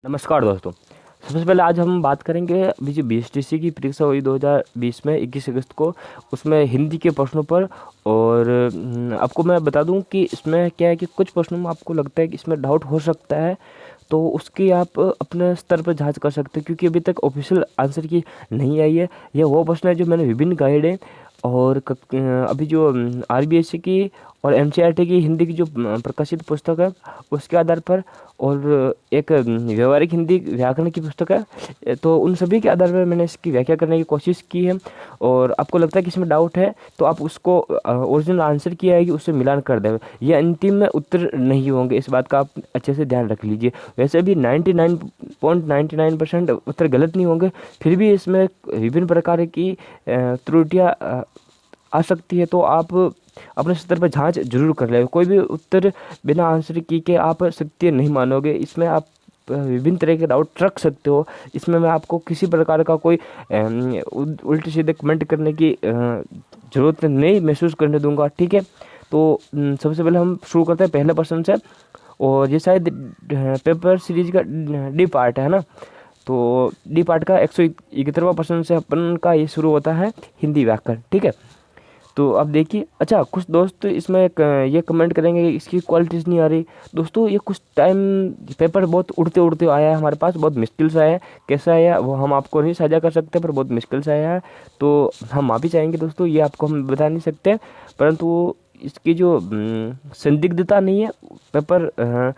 नमस्कार दोस्तों। सबसे पहले आज हम बात करेंगे अभी जो बीएसटीसी की परीक्षा हुई 2020 में 21 अगस्त को, उसमें हिंदी के प्रश्नों पर। और आपको मैं बता दूं कि इसमें क्या है कि कुछ प्रश्नों में आपको लगता है कि इसमें डाउट हो सकता है, तो उसकी आप अपने स्तर पर जांच कर सकते हैं, क्योंकि अभी तक ऑफिशियल आंसर की नहीं आई है। यह वो प्रश्न है जो मैंने विभिन्न गाइडें और अभी जो आरबीएससी की और एनसीईआरटी की हिंदी की जो प्रकाशित पुस्तक है उसके आधार पर, और एक व्यवहारिक हिंदी व्याकरण की पुस्तक है, तो उन सभी के आधार पर मैंने इसकी व्याख्या करने की कोशिश की है। और आपको लगता है कि इसमें डाउट है तो आप उसको ओरिजिनल आंसर किया है कि उससे मिलान कर दें। ये अंतिम में उत्तर नहीं होंगे, इस बात का आप अच्छे से ध्यान रख लीजिए। वैसे भी 99.99% उत्तर गलत नहीं होंगे, फिर भी इसमें विभिन्न प्रकार की त्रुटियाँ आ सकती है, तो आप अपने स्तर पर जांच जरूर कर ले। कोई भी उत्तर बिना आंसर की के आप सत्य नहीं मानोगे। इसमें आप विभिन्न तरह के डाउट रख सकते हो। इसमें मैं आपको किसी प्रकार का कोई उल्टे सीधे कमेंट करने की ज़रूरत नहीं महसूस करने दूंगा, ठीक है। तो सबसे पहले हम शुरू करते हैं पहले प्रश्न से, और ये शायद पेपर सीरीज का डी पार्ट है ना। तो डी पार्ट का 171वां प्रश्न से अपन का ये शुरू होता है हिंदी व्याकरण, ठीक है। तो अब देखिए, अच्छा कुछ दोस्त इसमें ये कमेंट करेंगे कि इसकी क्वालिटीज़ नहीं आ रही। दोस्तों ये कुछ टाइम पेपर बहुत उड़ते उड़ते आया है हमारे पास, बहुत मुश्किल से आया है। कैसा आया वो हम आपको नहीं साझा कर सकते, पर बहुत मुश्किल से आया है, तो हम माफ़ी चाहेंगे दोस्तों, ये आपको हम बता नहीं सकते। परंतु इसकी जो संदिग्धता नहीं है पेपर,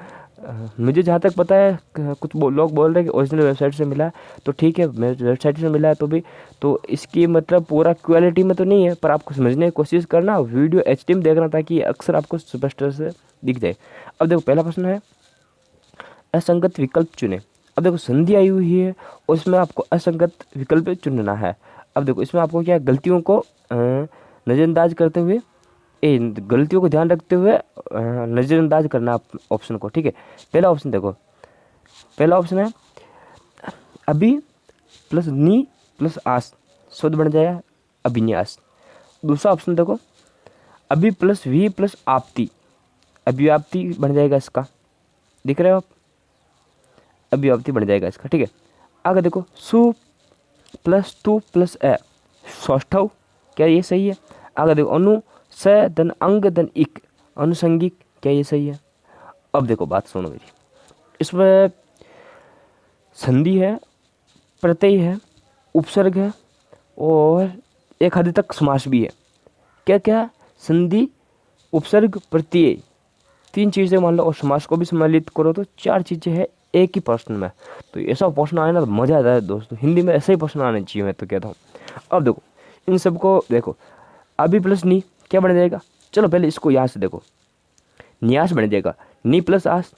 मुझे जहाँ तक पता है कुछ लोग बोल रहे हैं कि ओरिजिनल वेबसाइट से मिला है, तो ठीक है, मेरे वेबसाइट से मिला है तो भी, तो इसकी मतलब पूरा क्वालिटी में तो नहीं है, पर आपको समझने की कोशिश करना, वीडियो एचडी में देखना, ताकि अक्सर आपको स्पष्ट से दिख जाए। अब देखो पहला प्रश्न है, असंगत विकल्प चुने। अब देखो संधि आई हुई है और इसमें आपको असंगत विकल्प चुनना है। अब देखो इसमें आपको क्या गलतियों को नज़रअंदाज करते हुए, गलतियों को ध्यान रखते हुए नज़रअंदाज करना ऑप्शन को, ठीक है। पहला ऑप्शन देखो, पहला ऑप्शन है अभी प्लस नी प्लस आस, शब्द बन जाएगा अभिन्यास। दूसरा ऑप्शन देखो, अभी प्लस वी प्लस आपती, अभिव्याप्ति बन जाएगा इसका, दिख रहे हो आप, अभिव्याप्ति बन जाएगा इसका, ठीक है। आगे देखो, सु प्लस टू प्लस ए, सौष्ठव, क्या ये सही है। आगे देखो, अनु स धन अंग धन इक, अनुसंगिक, क्या ये सही है। अब देखो बात सुनो मेरी, इसमें संधि है, प्रत्यय है, उपसर्ग है, और एक हद तक समास भी है। क्या क्या, संधि, उपसर्ग, प्रत्यय, तीन चीज़ें मान लो, और समास को भी सम्मिलित करो तो चार चीज़ें हैं एक ही प्रश्न में। तो ऐसा प्रश्न आए ना तो मज़ा आता है दोस्तों, हिंदी में ऐसे ही प्रश्न आने चाहिए, मैं तो कहता हूँ। अब देखो इन सबको देखो, अभी प्लस नी क्या बन जाएगा, चलो पहले इसको यहाँ से देखो, न्यास बन जाएगा, नी प्लस आस,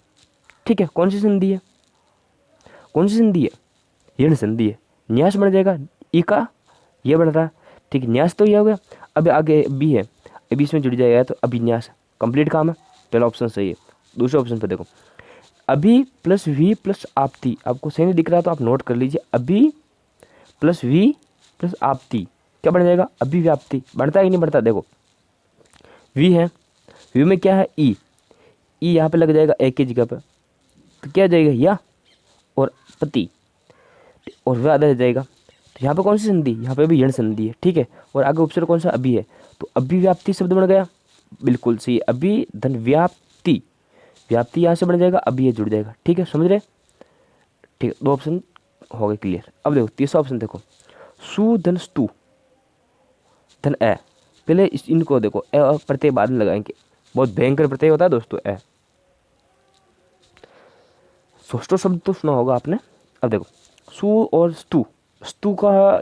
ठीक है। कौन सी संधि है, कौन सी संधि है, ऋण संधि है। न्यास बन जाएगा, ई का ये बन रहा है, ठीक है, न्यास तो ये हो गया। अब आगे बी है, अभी इसमें जुड़ जाएगा तो अभिन्यास, कंप्लीट काम है, पहला ऑप्शन सही है। दूसरे ऑप्शन पे देखो, अभी प्लस वी प्लस आपती, आपको सही नहीं दिख रहा तो आप नोट कर लीजिए, अभी प्लस वी प्लस आपती क्या बन जाएगा, अभिव्याप्ति। बढ़ता है कि नहीं बढ़ता, देखो वी है, वी में क्या है, ई, ई यहाँ पे लग जाएगा एक की जगह पे, तो क्या जाएगा या और पति, और वह आधा जाएगा। तो यहाँ पे कौन सी संधि, यहाँ पे भी यण संधि है, ठीक है। और आगे उपसर्ग कौन सा, अभी है, तो अभिव्याप्ति शब्द बन गया, बिल्कुल सही। अभी धन व्याप्ति, व्याप्ति यहाँ से बन जाएगा, अभी ये जुड़ जाएगा, ठीक है, समझ रहे, ठीक है। दो ऑप्शन हो गए क्लियर। अब देखो तीसरा ऑप्शन देखो, सु धन स्तु धन ए, पहले इनको देखो, ए और प्रत्यय बाद में लगाएंगे, बहुत भयंकर प्रत्यय होता है दोस्तों ए। सोस्टो शब्द तो सुना होगा आपने। अब देखो सु और स्तु, स्तु का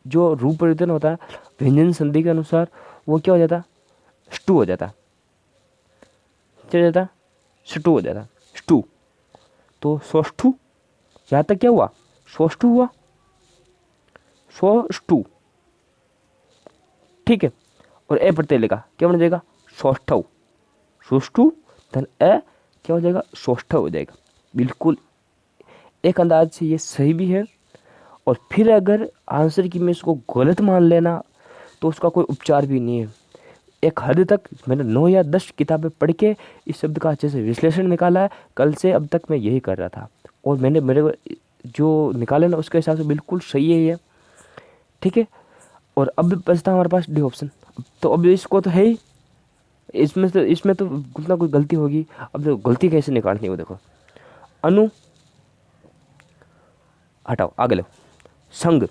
जो रूप परिवर्तन होता है व्यंजन संधि के अनुसार, वो क्या हो जाता है, स्टू हो जाता है, क्या हो जाता है, स्टू हो जाता है, स्टू। तो सोष्ठु, यहाँ तक क्या हुआ, सोष्ठु हुआ, सोष्ठु, ठीक है। और ए प्रत्यय लेगा, क्या बन जाएगा, सौष्ठव, सुष्ठु धन ए, क्या हो जाएगा, सौष्ठव हो जाएगा। बिल्कुल एक अंदाज से ये सही भी है, और फिर अगर आंसर की में इसको गलत मान लेना तो उसका कोई उपचार भी नहीं है। एक हद तक मैंने 9 या 10 किताबें पढ़ के इस शब्द का अच्छे से विश्लेषण निकाला है, कल से अब तक मैं यही कर रहा था। और मैंने मेरे जो निकाले ना उसके हिसाब से बिल्कुल सही है ये, ठीक है। और अब बचता हमारे पास डी ऑप्शन। तो अब इसको तो है ही, इसमें तो कुछ ना कुछ गलती होगी। अब देखो गलती कैसे निकालनी है वो देखो। अनु, हटाओ आगे लो, संग,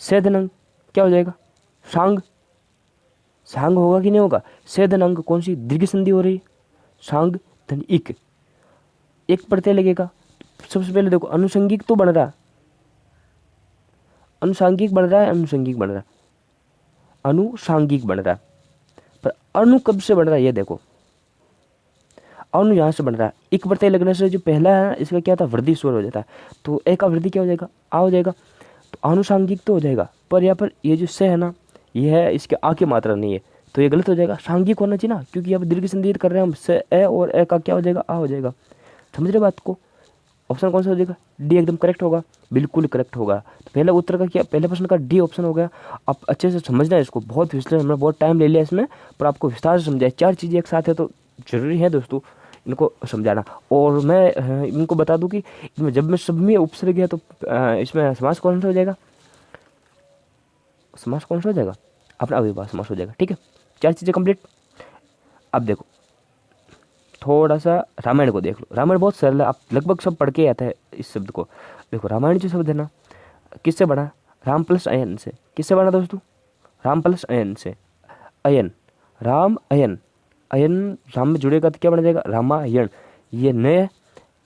सेधन अंग क्या हो जाएगा, सांग। सांग होगा कि नहीं होगा, सेधन अंग कौन सी दीर्घ संधि हो रही है, सांग धन इक, एक प्रत्यय लगेगा। सबसे पहले देखो अनुसंगिक तो बन रहा, अनुसांगिक बन रहा है, अनुसंगिक बन रहा है, अनुसांगिक बन रहा है। पर अनु कब से बन रहा है ये देखो, अनु यहां से बन रहा है, एक प्रत्यय लगने से जो पहला है इसका क्या था, वृद्धि स्वर हो जाता है। तो ए का वृद्धि क्या हो जाएगा, आ हो जाएगा। तो अनुसांगिक तो हो जाएगा, पर यहाँ पर ये जो से है ना, ये है इसके आ की मात्रा नहीं है, तो ये गलत हो जाएगा। सांगिक होना चाहिए ना, क्योंकि यहाँ पर दीर्घ संधि कर रहे हैं हम, से ए और ए का क्या हो जाएगा, आ हो जाएगा। समझ रहे बात को। ऑप्शन कौन सा हो जाएगा, डी एकदम करेक्ट होगा, बिल्कुल करेक्ट होगा। तो पहले उत्तर का क्या, पहले प्रश्न का डी ऑप्शन हो गया। आप अच्छे से समझना है इसको, बहुत विश्लेषण, हमने बहुत टाइम ले लिया इसमें, पर आपको विस्तार से समझाया। चार चीज़ें एक साथ है तो जरूरी है दोस्तों इनको समझाना। और मैं इनको बता दूं कि इनमें जब मैं सब में उपसर्ग गया तो इसमें समास कौन सा हो जाएगा, समास कौन सा हो जाएगा, अपना अविभाज्य समास हो जाएगा, ठीक है। चार चीज़ें कंप्लीट। अब देखो थोड़ा सा रामायण को देख लो। रामायण बहुत सरल है, आप लगभग सब पढ़ के आते हैं इस शब्द को। देखो रामायण जो शब्द है ना, किससे बना, राम प्लस अयन से। किससे बना दोस्तों, राम प्लस अयन से। अयन, राम अयन, अयन राम में जुड़ेगा तो क्या बन जाएगा, रामायण। ये न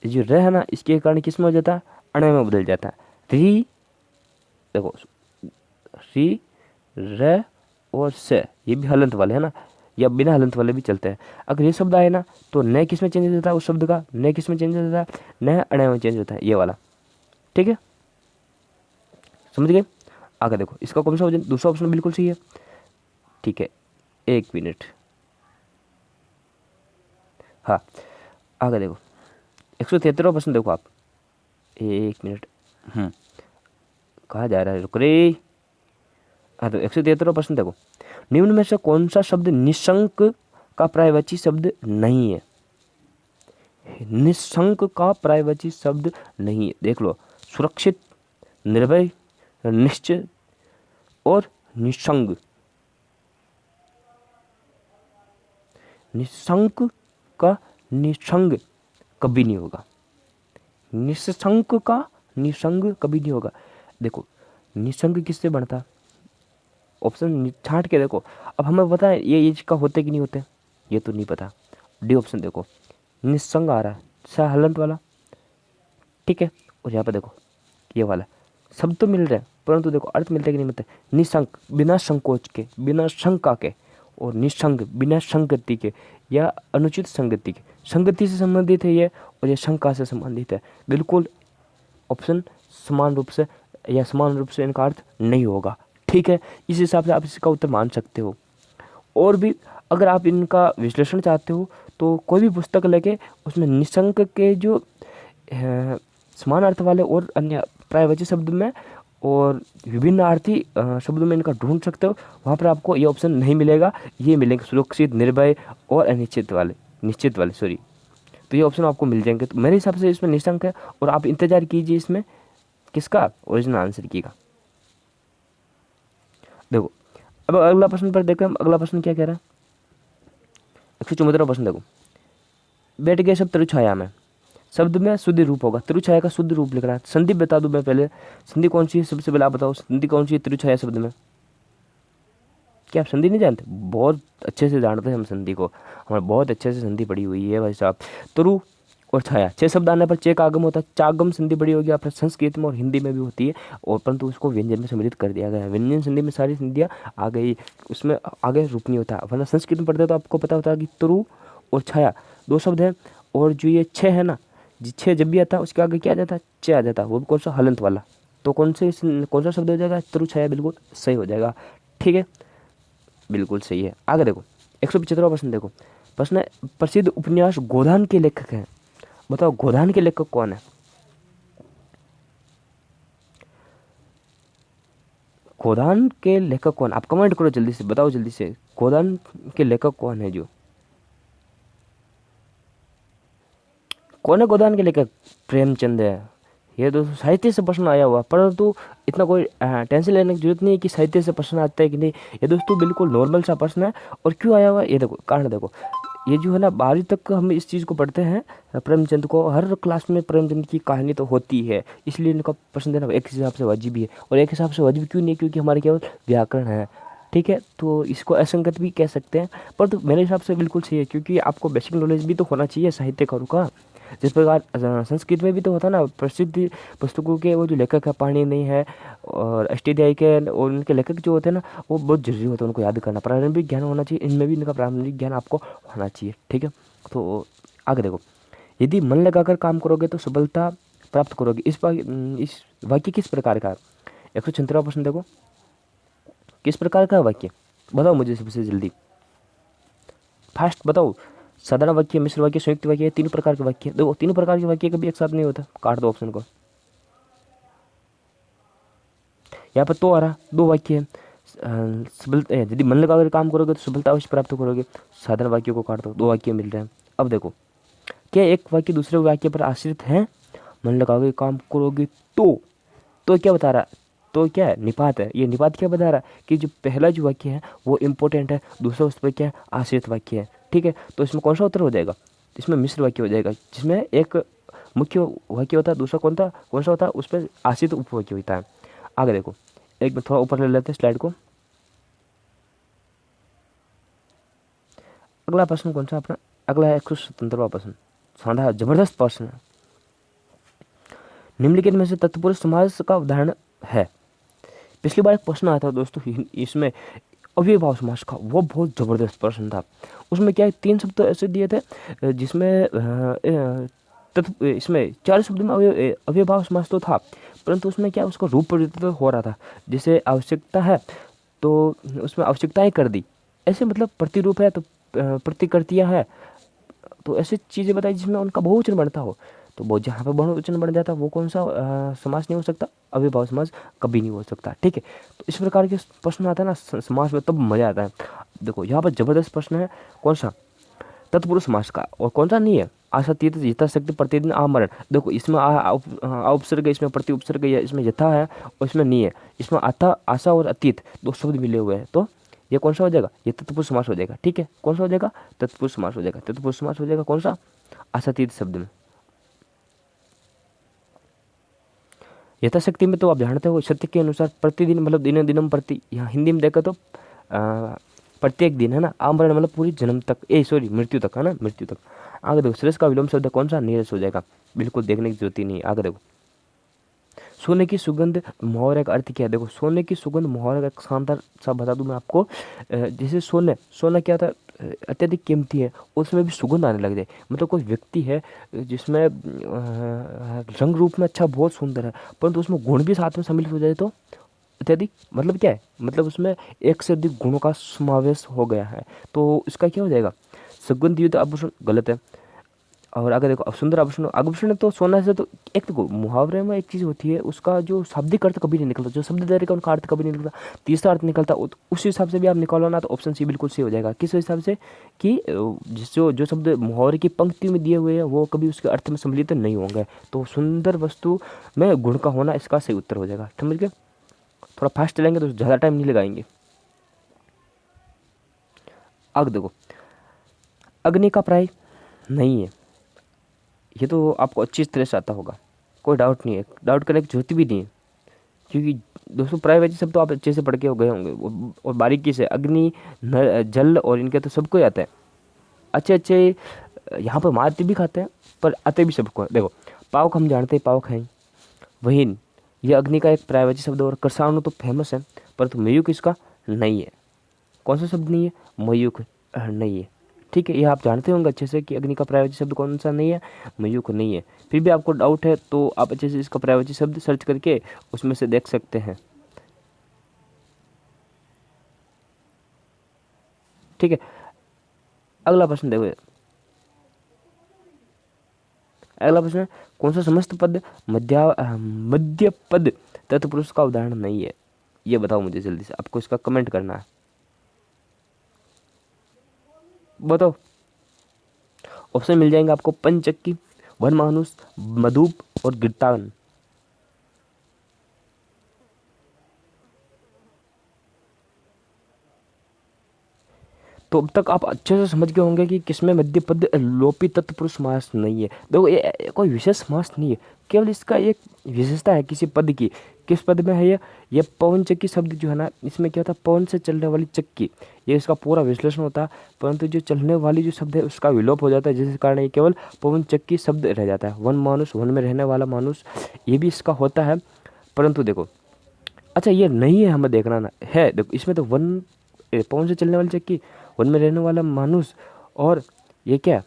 जो र है ना, इसके कारण किस में हो जाता है, अण में बदल जाता है। री, देखो री, र और से, ये भी हलंत वाले है ना, या बिना हलंत वाले भी चलते हैं। अगर ये शब्द आए ना तो न किस में चेंज हो जाता है, उस शब्द का न किस में चेंज हो जाता है, न अण में चेंज होता है, ये वाला, ठीक है। समझ गए। आगे देखो इसका कौन सा ऑप्शन, दूसरा ऑप्शन बिल्कुल सही है, ठीक है। एक मिनट, हाँ आगे देखो 173वां प्रश्न देखो आप, एक मिनट, कहाँ जा रहा है, रुक रे। हाँ तो 173वां प्रश्न देखो, निम्न में से कौन सा शब्द निशंक का पर्यायवाची शब्द नहीं है, निशंक का पर्यायवाची शब्द नहीं है। देख लो, सुरक्षित, निर्भय, निश्चित और निशंक। निशंक का निशंग कभी नहीं होगा, निशंक का निशंग कभी नहीं होगा। देखो निशंक किससे बनता, ऑप्शन छांट के देखो। अब हमें पता है ये का होते कि नहीं होते, ये तो नहीं पता। डी ऑप्शन देखो, निसंग आ रहा है, सा हलंत वाला, ठीक है। और यहाँ पे देखो ये वाला, शब्द तो मिल रहे हैं परंतु देखो अर्थ मिलते कि नहीं मिलते। निशंक बिना संकोच के, बिना शंका के, और निसंग बिना संगति के या अनुचित संगति के। संगति से संबंधित है ये, और ये शंका से संबंधित है। बिल्कुल ऑप्शन समान रूप से या समान रूप से इनका अर्थ नहीं होगा, ठीक है। इस हिसाब से आप इसका उत्तर मान सकते हो। और भी अगर आप इनका विश्लेषण चाहते हो तो कोई भी पुस्तक लेके उसमें निशंक के जो समान अर्थ वाले और अन्य पर्यायवाची शब्द में और विभिन्न अर्थी शब्दों में इनका ढूंढ सकते हो। वहाँ पर आपको ये ऑप्शन नहीं मिलेगा, ये मिलेंगे सुरक्षित, निर्भय और अनिश्चित वाले, निश्चित वाले, सॉरी। तो ये ऑप्शन आपको मिल जाएंगे। तो मेरे हिसाब से इसमें निशंक है, और आप इंतजार कीजिए इसमें किसका, ओरिजिनल आंसर की का। देखो अब अगला प्रश्न पर देखो, हम अगला प्रश्न क्या कह रहा है। 174वां प्रश्न देखो, बैठ गए सब त्रिछाया में, शब्द में शुद्ध रूप होगा, त्रिछाया का शुद्ध रूप लिखना है। संधि बता दूं मैं पहले, संधि कौन सी है सबसे पहले आप बताओ, संधि कौन सी है त्रिछाया शब्द में। क्या आप संधि नहीं जानते, बहुत अच्छे से जानते हैं हम संधि को, हमारे बहुत अच्छे से संधि पड़ी हुई है भाई साहब। तरु और छाया, 6 शब्द आने पर 6 का आगम होता है। चागम संधि बड़ी होगी आपने संस्कृत में और हिंदी में भी होती है, और परंतु उसको व्यंजन में सम्मिलित कर दिया गया है। व्यंजन संधि में सारी संधियाँ आ गई, उसमें आगे रूप नहीं होता। वरना संस्कृत में पढ़ते तो आपको पता होता है कि तरु और छाया 2 शब्द हैं, और जो ये 6 है ना, जी 6 जब भी आता है उसके आगे क्या आ जाता है, च आ जाता है, वो भी कौन सा, हलंत वाला। तो कौन सा शब्द हो जाएगा, तरु छाया, बिल्कुल सही हो जाएगा, ठीक है, बिल्कुल सही है। आगे देखो 175वां प्रश्न देखो, प्रश्न है प्रसिद्ध उपन्यास गोदान के लेखक हैं, बताओ गोदान के लेखक कौन है। गोदान के लेखक कौन, आप कमेंट करो जल्दी से, बताओ जल्दी से, गोदान के लेखक कौन है जो, कौन है गोदान के लेखक? प्रेमचंद है। ये दोस्तों साहित्य से प्रश्न आया हुआ, परंतु इतना कोई टेंशन लेने की जरूरत नहीं है कि साहित्य से प्रश्न आता है कि नहीं। ये दोस्तों बिल्कुल नॉर्मल सा प्रश्न है। और क्यों आया हुआ ये देखो, कारण देखो। ये जो है ना 12वीं तक हम इस चीज़ को पढ़ते हैं, प्रेमचंद को हर क्लास में प्रेमचंद की कहानी तो होती है, इसलिए इनका प्रश्न देना एक हिसाब से वाजिब भी है। और एक हिसाब से वाजिब क्यों नहीं है? क्योंकि हमारे केवल व्याकरण है, ठीक है, तो इसको असंगत भी कह सकते हैं, पर तो मेरे हिसाब से बिल्कुल सही है, क्योंकि आपको बेसिक नॉलेज भी तो होना चाहिए साहित्यकारों का। जिस प्रकार संस्कृत में भी तो होता है ना, प्रसिद्ध पुस्तकों के वो जो लेखक है पाणिनि है और अष्टाध्यायी के, और उनके लेखक जो होते हैं ना, वो बहुत जरूरी होता है उनको याद करना। प्रारंभिक ज्ञान होना चाहिए, इनमें भी इनका प्रारंभिक ज्ञान आपको होना चाहिए, ठीक है। तो आगे देखो, यदि मन लगाकर काम करोगे तो सफलता प्राप्त करोगे। इस वाक्य किस प्रकार का है? 176वां प्रश्न देखो, किस प्रकार का वाक्य बताओ मुझे सबसे जल्दी, फास्ट बताओ। साधारण वाक्य, मिश्र वाक्य, संयुक्त वाक्य, 3 प्रकार के वाक्य। देखो 3 प्रकार के वाक्य कभी एक साथ नहीं होता, काट दो ऑप्शन को। यहाँ पर तो आ रहा 2 वाक्य है। सफलता, यदि मन लगाकर काम करोगे तो सफलता अवश्य प्राप्त करोगे। साधारण वाक्यों को काट दो, 2 वाक्य मिल रहे हैं। अब देखो, क्या एक वाक्य दूसरे वाक्य पर आश्रित है? मन लगाकर काम करोगे तो क्या बता रहा है? तो क्या है? निपात है। ये निपात क्या बता रहा है? कि जो पहला जो वाक्य है वो इंपॉर्टेंट है, दूसरा उस पर क्या है? आश्रित वाक्य है, ठीक है। तो इसमें कौन सा उत्तर हो जाएगा? इसमें मिश्र वाक्य हो जाएगा, जिसमें एक मुख्य वाक्य होता है, दूसरा कौन सा होता है? उस पर आश्रित उपवाक्य होता है। आगे देखो, एक बार थोड़ा ऊपर ले लेते हैं स्लाइड को। अगला प्रश्न कौन सा अपना? अगला है 177वां प्रश्न, शानदार जबरदस्त प्रश्न है। निम्नलिखित में से तत्पुरुष समास का उदाहरण है। पिछली बार एक प्रश्न आया था दोस्तों इसमें अव्ययभाव समास का, वो बहुत जबरदस्त प्रश्न था। उसमें क्या है, 3 शब्द तो ऐसे दिए थे जिसमें इसमें 4 शब्द में अव्ययभाव समास तो था, परंतु उसमें क्या उसका रूप परिवर्तित हो रहा था। जैसे आवश्यकता है तो उसमें आवश्यकताएं कर दी, ऐसे मतलब प्रतिरूप है तो प्रतिकृतियां है, तो ऐसी चीज़ें बताई जिसमें उनका बहुवचन बनता हो। तो वो जहाँ पर बहुवचन बन जाता वो कौन सा समास नहीं हो सकता? अव्ययभाव समास कभी नहीं हो सकता, ठीक है। तो इस प्रकार के प्रश्न आता है ना समास में, तब मजा आता है। देखो यहाँ पर जबरदस्त प्रश्न है, कौन सा? तत्पुरुष समास का। और कौन सा नहीं है? आशा तीत यथाशक्ति प्रतिदिन आमरण। देखो इसमें आ उपसर्ग है, इसमें प्रति उपसर्ग है, इसमें यथा है और इसमें नहीं है। इसमें आता, आशा और अतीत 2 शब्द मिले हुए हैं, तो ये कौन सा हो जाएगा? ये तत्पुरुष समास हो जाएगा, ठीक है। कौन सा हो जाएगा? तत्पुरुष समास हो जाएगा। तत्पुरुष समास हो जाएगा कौन सा? आशातीत शब्द में। यथाशक्ति में तो आप जानते हो सत्य के अनुसार प्रतिदिन, मतलब दिन दिनम प्रति, यहाँ हिंदी में देखा तो प्रत्येक दिन है ना। आमरण मतलब पूरी जन्म तक, सॉरी मृत्यु तक, है ना, मृत्यु तक। आगे देखो, श्रेष्ठ का विलोम शब्द कौन सा? नीरस हो जाएगा, बिल्कुल देखने की जरूरत ही नहीं। आगे देखो, सोने की सुगंध मुहावरे का अर्थ क्या है? देखो सोने की सुगंध मुहावरे का एक शानदार सा बता दूं मैं आपको। जैसे सोना क्या था? अत्यधिक कीमती है, उसमें भी सुगंध आने लग जाए। मतलब कोई व्यक्ति है जिसमें रंग रूप में अच्छा बहुत सुंदर है, परंतु उसमें गुण भी साथ में सम्मिलित हो जाए तो अत्यधिक, मतलब क्या है? मतलब उसमें एक से अधिक गुणों का समावेश हो गया है, तो इसका क्या हो जाएगा? सुगंधित आभूषण गलत है। और अगर देखो सुंदर आभूषण, आभूषण तो सोना से, तो एक देखो मुहावरे में एक चीज़ होती है, उसका जो शाब्दिक अर्थ कभी नहीं निकलता, जो शब्द दे का उनका अर्थ कभी नहीं निकलता, तीसरा अर्थ निकलता। उस हिसाब से भी आप निकालो ना, तो ऑप्शन सी बिल्कुल सही हो जाएगा। किस हिसाब से? कि जिस जो शब्द मुहावरे की पंक्ति में दिए हुए हैं वो कभी उसके अर्थ में सम्मिलित नहीं होंगे। तो सुंदर वस्तु में गुण का होना इसका सही उत्तर हो जाएगा, समझ गए। थोड़ा फास्ट चलेंगे तो ज़्यादा टाइम नहीं लगाएंगे। अब देखो, अग्नि का प्राय नहीं है, ये तो आपको अच्छी तरह से आता होगा, कोई डाउट नहीं है, डाउट करने की जरूरत भी नहीं है, क्योंकि दोस्तों प्राइवेट सब तो आप अच्छे से पढ़ के हो गए होंगे और बारीकी से। अग्नि, जल और इनके तो सबको ही आता है, अच्छे अच्छे यहाँ पर मारते भी खाते हैं, पर आते भी सबको है। देखो पावक हम जानते हैं, पावक हैं वही, ये अग्नि का एक प्रायवाची शब्द। और कृषाणु तो फेमस है, परंतु मयूख इसका नहीं है। कौन सा शब्द नहीं है? मयूख नहीं है, ठीक है। ये आप जानते होंगे अच्छे से कि अग्नि का प्रायवाची शब्द कौन सा नहीं है? मयूख नहीं है। फिर भी आपको डाउट है तो आप अच्छे से इसका प्रायवाची शब्द सर्च करके उसमें से देख सकते हैं, ठीक है। अगला प्रश्न देखो, अगला प्रश्न है, कौन सा समस्त पद मध्य पद तत्पुरुष का उदाहरण नहीं है? ये बताओ मुझे जल्दी से, आपको इसका कमेंट करना है, बताओ। ऑप्शन मिल जाएंगे आपको, पंचक्की, वनमानुष, मधुप और गिरतान। तो अब तक आप अच्छे से समझ गए होंगे कि किसमें मध्य पद लोपी तत्पुरुष समास नहीं है। देखो ये कोई विशेष समास नहीं है, केवल इसका एक विशेषता है किसी पद की। किस पद में है ये पवन चक्की शब्द जो है ना, इसमें क्या होता है, पवन से चलने वाली चक्की, ये इसका पूरा विश्लेषण होता है। परंतु जो चलने वाली जो शब्द है उसका विलोप हो जाता है, जिस कारण ये केवल पवन चक्की शब्द रह जाता है। वन मानुष, वन में रहने वाला मानुष, ये भी इसका होता है। परंतु देखो, अच्छा ये नहीं है, हमें देखना ना है। देखो इसमें तो वन, पवन से चलने वाली चक्की, वन में रहने वाला मानुष, और ये क्या,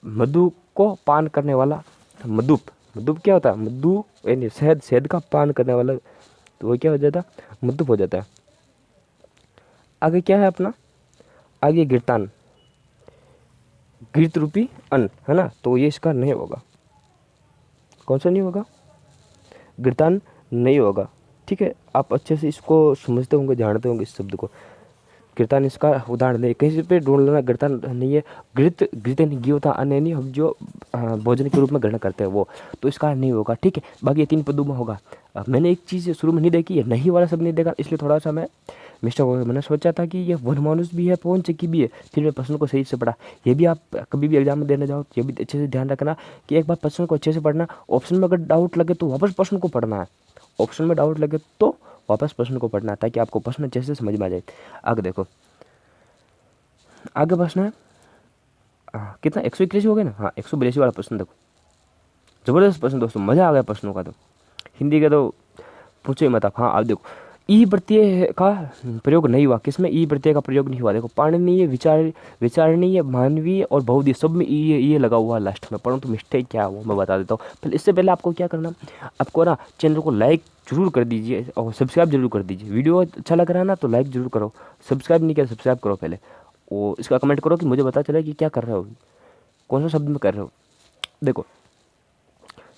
मधु को पान करने वाला मधुप। मधुप क्या होता है, मधु यानी शहद, शहद का पान करने वाला, तो वो क्या हो जाता है, मधुप हो जाता है। आगे क्या है अपना, आगे गिरतान, गिरत रूपी अन्न है ना, तो ये इसका नहीं होगा। कौन सा नहीं होगा, गिरतान नहीं होगा। ठीक है, आप अच्छे से इसको समझते होंगे, जानते होंगे इस शब्द को। गिरतान इसका उदाहरण नहीं, कहीं पे ढूंढ लेना, गिरतान नहीं है। घृत, घृत नहीं, घी होता अन्न नहीं, हम जो भोजन के रूप में ग्रहण करते हैं वो, तो इसका नहीं होगा। ठीक है, बाकी ये 3 पदों में होगा। मैंने एक चीज़ शुरू में नहीं देखी, ये नहीं वाला शब्द नहीं देखा, इसलिए थोड़ा सा मैं मिस्टेक हो गया। मैंने सोचा था कि ये वन मानुष भी है, पवन चक्की भी है, फिर मैं प्रश्न को सही से पढ़ा। ये भी आप कभी भी एग्जाम में देने जाओ तो ये भी अच्छे से ध्यान रखना कि एक बार प्रश्न को अच्छे से पढ़ना, ऑप्शन में अगर डाउट लगे तो वापस प्रश्न को पढ़ना है, ऑप्शन में डाउट लगे तो वापस प्रश्न को पढ़ना, ताकि आपको प्रश्न अच्छे से समझ में आ जाए। आगे देखो, आगे प्रश्न है कितना, 181 हो गया ना, हाँ 182 वाला प्रश्न देखो, जबरदस्त प्रश्न दोस्तों, मजा आ गया प्रश्नों का। तो हिंदी का तो पूछो ही मत आप। हाँ आप देखो, ई प्रत्यय का प्रयोग नहीं हुआ, किसमें ई प्रत्यय का प्रयोग नहीं हुआ। देखो पाणिनीय, विचारणीय, मानवीय और बहुधीय, सब में ये लगा हुआ लास्ट में। परंतु मिस्टेक क्या हुआ मैं बता देता हूँ। पहले इससे पहले आपको क्या करना, आपको ना चैनल को लाइक जरूर कर दीजिए और सब्सक्राइब जरूर कर दीजिए। वीडियो अच्छा लग रहा है ना तो लाइक जरूर करो, सब्सक्राइब नहीं किया सब्सक्राइब करो पहले, वो इसका कमेंट करो कि मुझे पता चले कि क्या कर रहे हो, कौन सा शब्द में कर रहे हो। देखो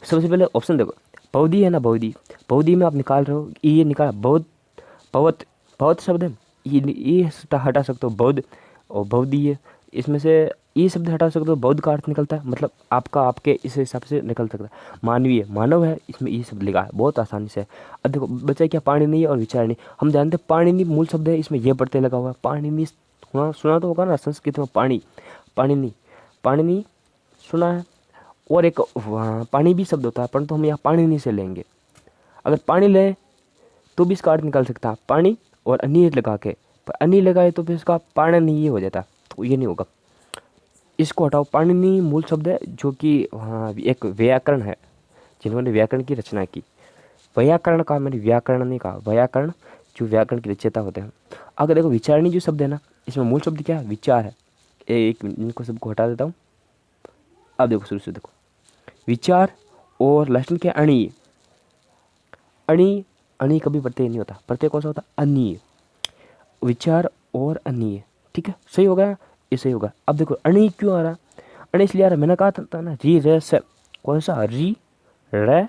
सबसे पहले ऑप्शन देखो, बहुधी है ना, बहुधी, बहुधी में आप निकाल रहे हो, ये निकाला बहुत, बहुत बहुत शब्द है, ये हटा सकते हो बौद्ध, और बहुधी है, इसमें से ये शब्द हटा सकते हो, बौद्ध का अर्थ निकलता है, मतलब आपका आपके इस हिसाब से निकल सकता है। मानवीय, मानव है, इसमें ये शब्द लिखा है बहुत आसानी से। अब देखो बचा क्या, पाणिनीय और विचारणीय। हम जानते हैं पाणिनी मूल शब्द है, इसमें ये प्रत्यय लगा हुआ है। पाणिनी सुना तो होगा ना संस्कृत में, पानी, पाणिनी, पाणिनी सुना है। और एक पानी भी शब्द होता है, परंतु हम यहाँ पाणिनी से लेंगे। अगर पानी लें तो भी इसका अर्थ निकाल सकता है पानी, और अनी लगा के, पर अनी लगाए तो फिर इसका पाणिनीय हो जाता है, तो ये नहीं होगा। इसको हटाओ, पाणिनी मूल शब्द है जो कि एक व्याकरण है, जिन्होंने व्याकरण की रचना की। व्याकरण का, मैंने व्याकरण नहीं कहा, व्याकरण जो व्याकरण की रचयिता होते हैं। अगर देखो विचारणी जो शब्द है ना, इसमें मूल शब्द क्या है, विचार है। एक मिनट इनको सबको हटा देता हूँ। अब देखो शुरू से देखो, विचार और लास्ट में क्या, अणीय, अणीय, अणीय कभी प्रत्यय नहीं होता, प्रत्यय कौन सा होता, अनीय, विचार और अनीय। ठीक है, सही होगा, ये सही होगा। अब देखो अणीय क्यों आ रहा, अणीय इसलिए आ रहा, मैंने कहा था ना, री रे से, कौन सा, री रे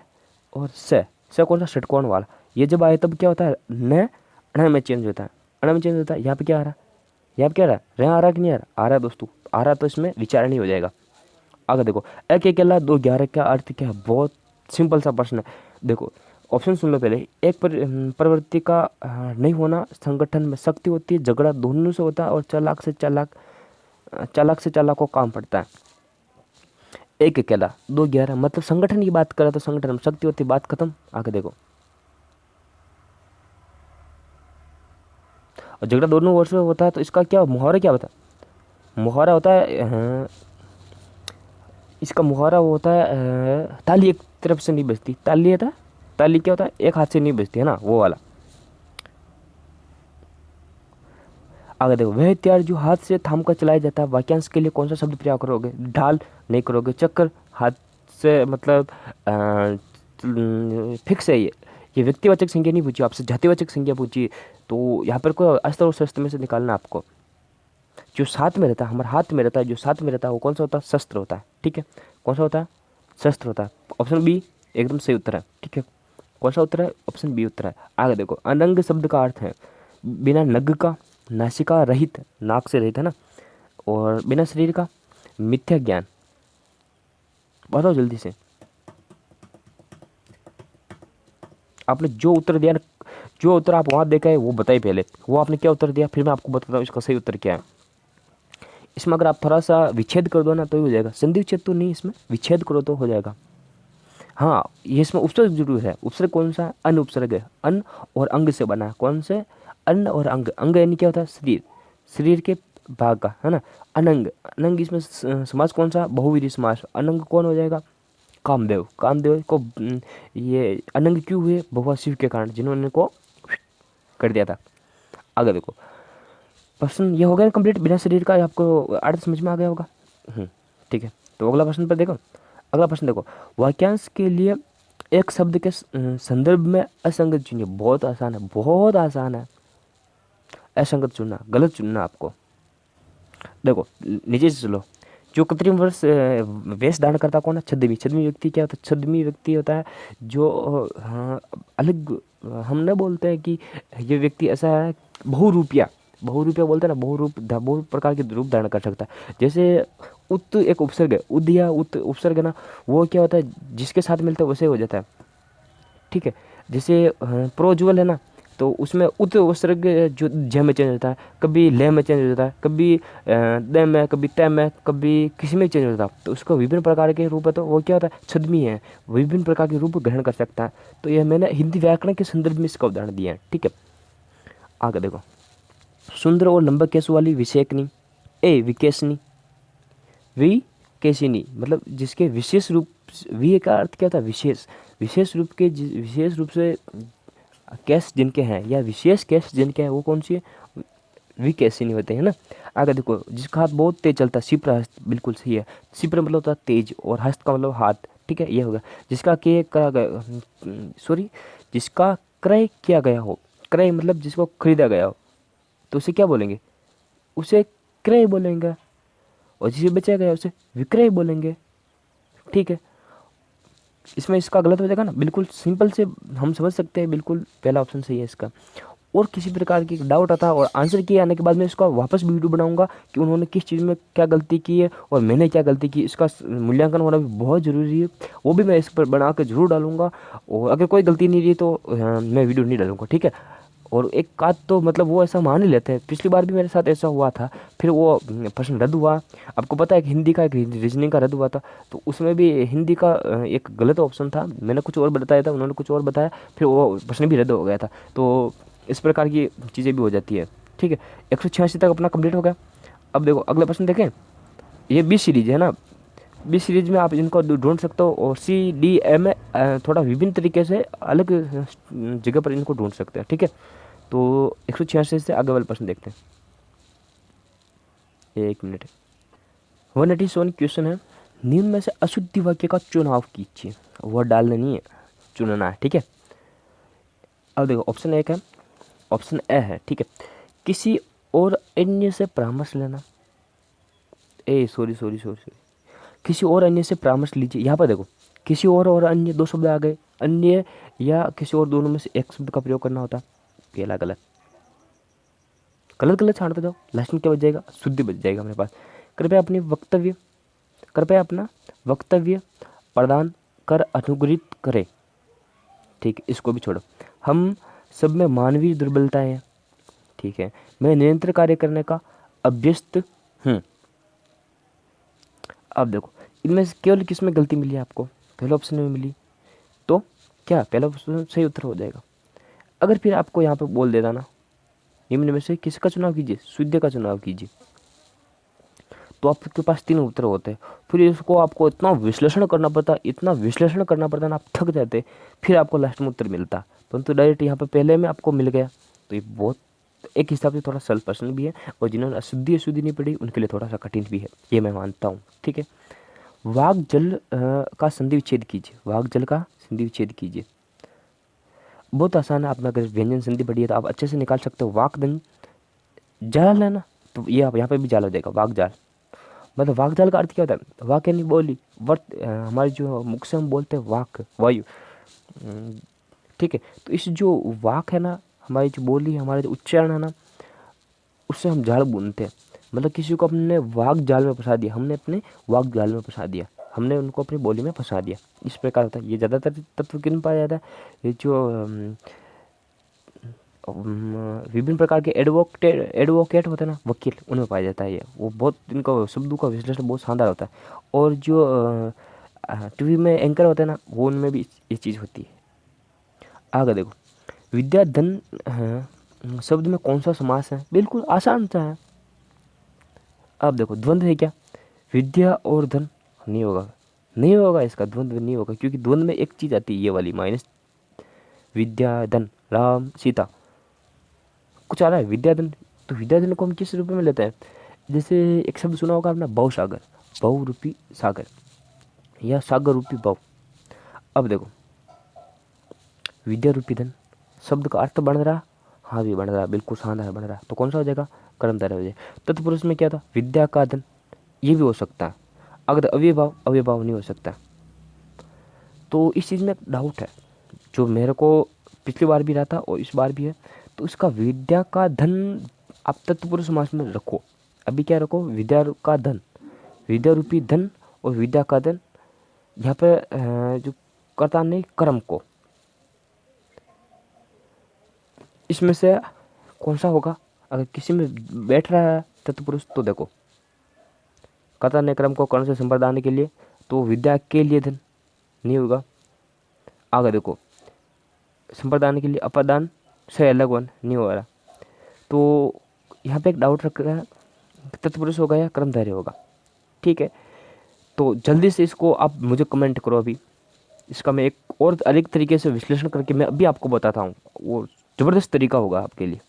और से कौन सा, षटकोण वाला, ये जब आए तब क्या होता है, न अण में चेंज होता है, अण में चेंज होता है। यहाँ पे क्या आ रहा है, यहाँ पे क्या आ रहा है, रे आ रहा कि नहीं आ रहा, आ रहा है दोस्तों, आ रहा, तो इसमें विचार नहीं हो जाएगा। आगे देखो, एक अकेला 2 11 का अर्थ क्या है, बहुत सिंपल सा प्रश्न है। देखो ऑप्शन सुन लो पहले, एक प्रवृत्ति का नहीं होना, संगठन में शक्ति होती है, झगड़ा दोनों से होता है, और चालाक से चालाक को काम पड़ता है। एक अकेला 2 11 मतलब संगठन की बात करें तो संगठन में शक्ति होती है, बात खत्म। आगे देखो, और झगड़ा दोनों ओर से होता है, तो इसका क्या मुहावरा क्या होता है, मुहावरा होता है, इसका मुहावरा वो होता है, ताली एक तरफ से नहीं बजती, ताली होता है, ताली क्या होता है, एक हाथ से नहीं बजती है ना, वो वाला। आगे देखो, वह हथियार जो हाथ से थाम कर चलाया जाता है, वाक्यांश के लिए कौन सा शब्द प्रयोग करोगे, ढाल नहीं करोगे, चक्कर, हाथ से मतलब फिक्स है ये व्यक्तिवाचक संज्ञा नहीं पूछी आपसे, जातिवाचक संज्ञा पूछी। तो यहाँ पर कोई अस्त्र और शस्त्र में से निकालना आपको, जो साथ में रहता है, हमारे हाथ में रहता है, जो साथ में रहता है वो कौन सा होता है, शस्त्र होता है। ठीक है, कौन सा होता है, शस्त्र होता है। ऑप्शन बी एकदम सही उत्तर है। ठीक है, कौन सा उत्तर है, ऑप्शन बी उत्तर है। आगे देखो, अनंग शब्द का अर्थ है बिना नग का, नासिका रहित, नाक से रहित है ना, और बिना शरीर का, मिथ्या ज्ञान, बताओ जल्दी से। आपने जो उत्तर दिया ना, जो उत्तर आप वहाँ देखा है वो बताइए पहले, वो आपने क्या उत्तर दिया, फिर मैं आपको बताता हूँ इसका सही उत्तर क्या है। इसमें अगर आप थोड़ा सा विच्छेद कर दो ना तो ही हो जाएगा, संधि विच्छेद तो नहीं, इसमें विच्छेद करो तो हो जाएगा। हाँ, ये इसमें उपसर्ग जरूर है। उपसर्ग कौन सा है? अन उपसर्ग है। अन और अंग से बना है। कौन से? अन्न और अंग। अंग यानी क्या होता है? शरीर, शरीर के भाग का, है ना। अनंग, अनंग इसमें समास कौन सा? बहुवीरी समास। अनंग कौन हो जाएगा? कामदेव। कामदेव को ये अनंग क्यों हुए? भगवान शिव के कारण, जिन्होंने इनको कर दिया था। आगे देखो, प्रश्न ये हो गया कंप्लीट बिना शरीर का, आपको अर्थ समझ में आ गया होगा। ठीक है, तो अगला प्रश्न पर देखो। अगला प्रश्न देखो, वाक्यांश के लिए एक शब्द के संदर्भ में असंगत चुनिए। बहुत आसान है, बहुत आसान है। असंगत चुनना, गलत चुनना आपको। देखो नीचे से चलो। जो कृत्रिम वर्ष वेश धारण करता कौन है? छद्मी। छद्मी व्यक्ति क्या होता है? छद्मी व्यक्ति होता है जो हाँ, अलग, हम न बोलते हैं कि ये व्यक्ति ऐसा है बहुरूपिया। बहुरूपिया बोलते हैं ना, बहु प्रकार के रूप धारण कर सकता है। जैसे उत एक उपसर्ग है, उद या उत उपसर्ग है ना, वो क्या होता है जिसके साथ मिलता है वैसे हो जाता है। ठीक है, जैसे प्रोज्वल है ना, तो उसमें उत उपसर्ग जो ज में चेंज होता है, कभी ले में चेंज होता है, कभी द में, कभी त में, कभी किसी में चेंज होता है। तो उसको विभिन्न प्रकार के रूप है, तो वो क्या होता है? छद्मी है, विभिन्न प्रकार के रूप ग्रहण कर सकता है। तो यह मैंने हिंदी व्याकरण के संदर्भ में इसका उदाहरण दिया है। ठीक है, आगे देखो। सुंदर और लंबा केसों वाली विषेकनी, ए विकेशनी। विकेशिनी मतलब जिसके विशेष रूप, वि का अर्थ क्या होता है? विशेष। विशेष रूप के, विशेष रूप से केस जिनके हैं या विशेष केस जिनके हैं वो कौन सी है? विकेशिनी होते हैं ना। आगे देखो, जिसका हाथ बहुत तेज चलता है, शिप्र हस्त, बिल्कुल सही है। शिप्र मतलब होता है तेज, और हस्त का मतलब हाथ। ठीक है, ये होगा। जिसका के करा गया, सॉरी, जिसका क्रय किया गया हो। क्रय मतलब जिसको खरीदा गया हो, तो उसे क्या बोलेंगे? उसे क्रय बोलेंगे। और जिसे बेचा गया उसे विक्रय बोलेंगे। ठीक है, इसमें इसका गलत हो जाएगा ना, बिल्कुल सिंपल से हम समझ सकते हैं, बिल्कुल पहला ऑप्शन सही है इसका। और किसी प्रकार की डाउट आता है और आंसर किए आने के बाद में इसका वापस वीडियो बनाऊंगा कि उन्होंने किस चीज़ में क्या गलती की है और मैंने क्या गलती की, इसका मूल्यांकन होना भी बहुत ज़रूरी है। वो भी मैं इस पर बना के जरूर डालूंगा। और अगर कोई गलती नहीं रही तो मैं वीडियो नहीं डालूंगा। ठीक है, और एक काज तो मतलब वो ऐसा मान ही लेते हैं। पिछली बार भी मेरे साथ ऐसा हुआ था, फिर वो प्रश्न रद्द हुआ। आपको पता है कि हिंदी का एक रीजनिंग का रद्द हुआ था, तो उसमें भी हिंदी का एक गलत ऑप्शन था, मैंने कुछ और बताया था, उन्होंने कुछ और बताया, फिर वो प्रश्न भी रद्द हो गया था। तो इस प्रकार की चीज़ें भी हो जाती है। ठीक है, 186 तक अपना कंप्लीट हो गया। अब देखो अगला प्रश्न देखें। ये बी सीरीज है ना, बी सीरीज में आप इनको ढूंढ सकते हो, और सी डी ए में थोड़ा विभिन्न तरीके से अलग जगह पर इनको ढूंढ सकते हैं। ठीक है, तो 186 से आगे वाले प्रश्न देखते हैं। एक मिनट, 187 क्वेश्चन है। निम्न में से अशुद्धि वाक्य का चुनाव कीजिए। वह डालना नहीं है, चुनना है। ठीक है, अब देखो ऑप्शन एक है, ऑप्शन ए है। ठीक है, किसी और अन्य से परामर्श लेना। ए सॉरी सॉरी सॉरी सॉरी, किसी और अन्य से परामर्श लीजिए। यहाँ पर देखो, किसी और अन्य दो शब्द आ गए। अन्य या किसी और, दोनों में से एक शब्द का प्रयोग करना होता। पहला गलत, गलत गलत छांटते जाओ, लास्ट में क्या बच जाएगा? शुद्धि बच जाएगा हमारे पास। कृपया अपनी वक्तव्य, कृपया अपना वक्तव्य प्रदान कर अनुग्रहित करें। ठीक है, इसको भी छोड़ो। हम सब में मानवीय दुर्बलताएं हैं। ठीक है, मैं निरंतर कार्य करने का अभ्यस्त हूँ। अब देखो, इनमें से केवल किस में गलती मिली है आपको? पहले ऑप्शन में मिली, तो क्या पहला ऑप्शन सही उत्तर हो जाएगा। अगर फिर आपको यहाँ पे बोल देता ना, निम्न में से किसका चुनाव कीजिए? शुद्ध का चुनाव कीजिए, तो आपके पास तीन उत्तर होते हैं। फिर इसको आपको इतना विश्लेषण करना पड़ता, इतना विश्लेषण करना पड़ता ना, आप थक जाते। फिर आपको लास्ट में उत्तर मिलता, परंतु डायरेक्ट यहाँ पे पहले में आपको मिल गया। तो ये बहुत एक हिसाब से थोड़ा सरल प्रश्न भी है, और जिन्होंने अशुद्धि अशुद्धि नहीं पढ़ी उनके लिए थोड़ा सा कठिन भी है, ये मैं मानता हूँ। ठीक है, वाग जल का संधि विच्छेद कीजिए। वाग जल का संधि विच्छेद कीजिए, बहुत आसान है। आपने अगर व्यंजन संधि पढ़ी है तो आप अच्छे से निकाल सकते हो। वाक दन जाल है ना, तो ये आप यहाँ पे भी जाल हो जाएगा। वाक जाल मतलब, वाक जाल का अर्थ क्या होता है? वाक यानी बोली, हमारे जो मुख से हम बोलते हैं वाक, वायु। अम, ठीक है, तो इस जो वाक है ना, हमारी जो बोली, हमारा जो उच्चारण है ना, उससे हम जाल बुनते हैं। मतलब किसी को अपने वाक जाल में फंसा दिया, हमने अपने वाक जाल में फंसा दिया। हमने उनको अपनी बोली में फंसा दिया। इस प्रकार होता है। ये ज़्यादातर तत्व किन में पाया जाता है? ये जो विभिन्न प्रकार के एडवोकेट होते हैं ना, वकील, उनमें पाया जाता है ये। वो बहुत, इनका शब्दों का विश्लेषण बहुत शानदार होता है। और जो टीवी में एंकर होते हैं ना, वो उनमें भी ये चीज़ होती है। आगे देखो, विद्या धन शब्द में कौन सा समास है? बिल्कुल आसान सा है। अब देखो, द्वंद्व है क्या? विद्या और धन नहीं होगा, नहीं होगा, इसका द्वंद्व नहीं होगा, क्योंकि द्वंद्व में एक चीज़ आती है, ये वाली माइनस विद्या धन, राम सीता, कुछ आ रहा है विद्याधन। तो विद्याधन को हम किस रूप में लेते हैं? जैसे एक शब्द सुना होगा आपने, बहु सागर, बहु रूपी सागर, या सागर रूपी बहु। अब देखो, विद्या रूपी धन शब्द का अर्थ बन रहा, हाँ भी बन रहा, बिल्कुल शानदार बन रहा। तो कौन सा हो जाएगा? कर्मधारय हो जाएगा। तत्पुरुष में क्या था? विद्या का धन, ये भी हो सकता है। अगर अव्ययभाव, अव्ययभाव नहीं हो सकता। तो इस चीज़ में एक डाउट है जो मेरे को पिछली बार भी रहा था और इस बार भी है। तो इसका विद्या का धन आप तत्पुरुष समास में रखो। अभी क्या रखो? विद्या का धन, विद्या रूपी धन और विद्या का धन। यहाँ पे जो कर्ता ने कर्म को, इसमें से कौन सा होगा? अगर किसी में बैठ रहा है तत्पुरुष, तो देखो, कर्ता ने कर्म को कर्ण से संप्रदान के लिए, तो विद्या के लिए धन नहीं होगा। आगे देखो, संप्रदान के लिए अपादान से अलग वन नहीं हो रहा। तो यहाँ पे एक डाउट रख रहा है, तत्पुरुष होगा या कर्मधारय होगा? ठीक है, तो जल्दी से इसको आप मुझे कमेंट करो। अभी इसका मैं एक और अलग तरीके से विश्लेषण करके मैं अभी आपको बताता हूँ, वो ज़बरदस्त तरीका होगा आपके लिए।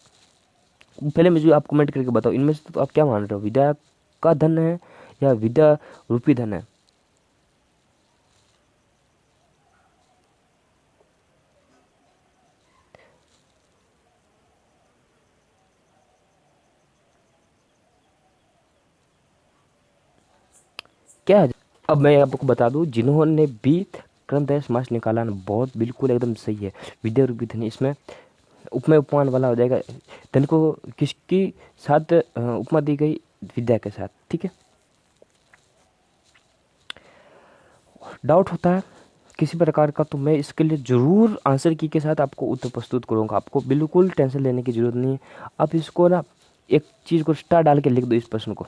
पहले मुझे आप कमेंट करके बताओ, इनमें से तो आप क्या मान रहे हो? विद्या का धन है या विद्या रूपी धन है? क्या है? अब मैं आपको बता दूं, जिन्होंने भी क्रमधारय समास निकाला ना, बहुत बिल्कुल एकदम सही है। विद्या रूपी धन, इसमें उपमेय उपमान वाला हो जाएगा। धन को किसकी साथ उपमा दी गई? विद्या के साथ। ठीक है, डाउट होता है किसी प्रकार का, तो मैं इसके लिए ज़रूर आंसर की के साथ आपको उत्तर प्रस्तुत करूँगा। आपको बिल्कुल टेंशन लेने की ज़रूरत नहीं है। आप इसको ना एक चीज़ को स्टार डाल के लिख दो इस प्रश्न को।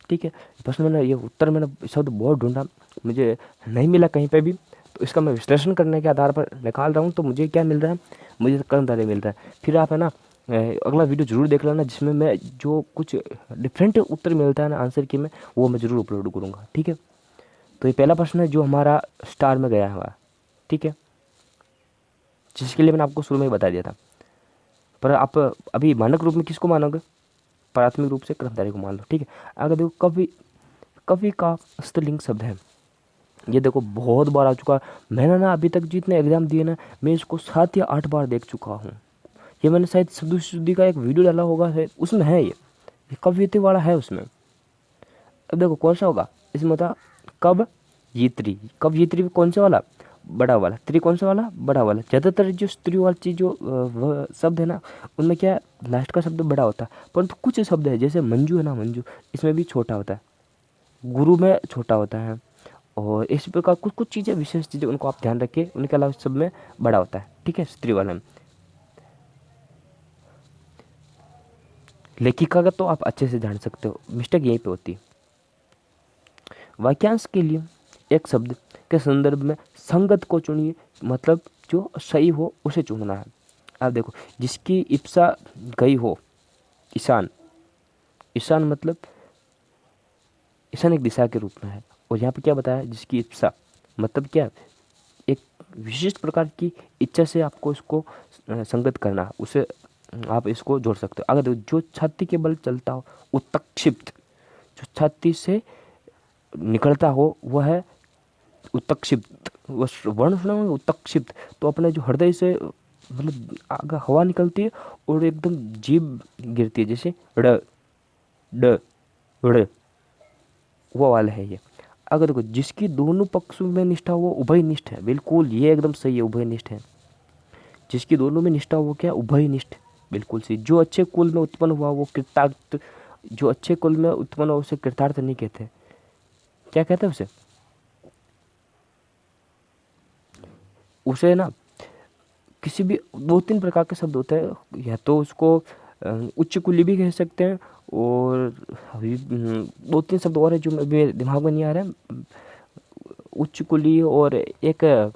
ठीक है, प्रश्न मैंने ये उत्तर मैंने शब्द बहुत ढूंढा, मुझे नहीं मिला कहीं पे भी, तो इसका मैं विश्लेषण करने के आधार पर निकाल रहा हूँ। तो मुझे क्या मिल रहा है? मुझे कर्मधारय मिल रहा है। फिर आप है ना अगला वीडियो जरूर देख लेना, जिसमें मैं जो कुछ डिफरेंट उत्तर मिलता है ना आंसर की, मैं वो मैं ज़रूर अपलोड करूँगा। ठीक है, तो ये पहला प्रश्न है जो हमारा स्टार में गया हुआ। ठीक है, जिसके लिए मैंने आपको शुरू में ही बता दिया था। पर आप अभी मानक रूप में किसको मानोगे? प्राथमिक रूप से कर्मधारय को मान लो। ठीक है, आगे देखो, कवि, कवि का स्त्रीलिंग शब्द है। ये देखो बहुत बार आ चुका। मैंने ना अभी तक जितने एग्जाम दिए ना, मैं इसको 7 या 8 बार देख चुका हूँ। ये मैंने शायद शब्द शुद्धि का एक वीडियो डाला होगा है, उसमें है ये कवियति वाला है उसमें। अब देखो कौन सा होगा इसमें? होता कब यित्री, कब यित्री कौन सा वाला? बड़ा वाला। त्री कौन सा वाला? बड़ा वाला। ज़्यादातर जो स्त्री वाली चीज़ जो वह शब्द है ना, उनमें क्या लास्ट का शब्द बड़ा होता है। परंतु कुछ शब्द है जैसे मंजू है ना, मंजू, इसमें भी छोटा होता है। गुरु में छोटा होता है। और इस प्रकार कुछ कुछ चीज़ें, विशेष चीज़ें, उनको आप ध्यान रखिए। उनके अलावा सब में बड़ा होता है। ठीक है, स्त्री वाला में। लेखिका का तो आप अच्छे से जान सकते हो, मिस्टेक यहीं पे होती है। वाक्यांश के लिए एक शब्द के संदर्भ में संगत को चुनिए, मतलब जो सही हो उसे चुनना है। आप देखो, जिसकी इप्सा गई हो, ईशान, ईशान मतलब ईशान एक दिशा के रूप में है। और यहाँ पे क्या बताया? जिसकी इप्सा, मतलब क्या? एक विशिष्ट प्रकार की इच्छा से आपको इसको संगत करना, उसे आप इसको जोड़ सकते हो। अगर देखो, जो छाती के बल चलता हो, उत्तक्षिप्त, जो छाती से निकलता हो वह है उत्तक्षिप्त। वर्ण सुना होगा उत्तक्षिप्त, तो अपने जो हृदय से मतलब आगे हवा निकलती है और एकदम जीभ गिरती है, जैसे ड ड ड़, वो वाला है ये। अगर देखो, जिसकी दोनों पक्षों में निष्ठा हो वो उभयनिष्ठ है। बिल्कुल, ये एकदम सही है, उभयनिष्ठ है। जिसकी दोनों में निष्ठा हो वो क्या? उभयनिष्ठ। बिल्कुल सही। जो अच्छे कुल में उत्पन्न हुआ वो कृतार्थ, जो अच्छे कुल में उत्पन्न हुआ उसे कृतार्थ नहीं कहते। क्या कहते हैं उसे, उसे ना किसी भी 2-3 प्रकार के शब्द होते हैं, या तो उसको उच्च कुली भी कह सकते हैं, और अभी 2-3 शब्द और है जो मेरे दिमाग में नहीं आ रहा है। उच्च कुली और एक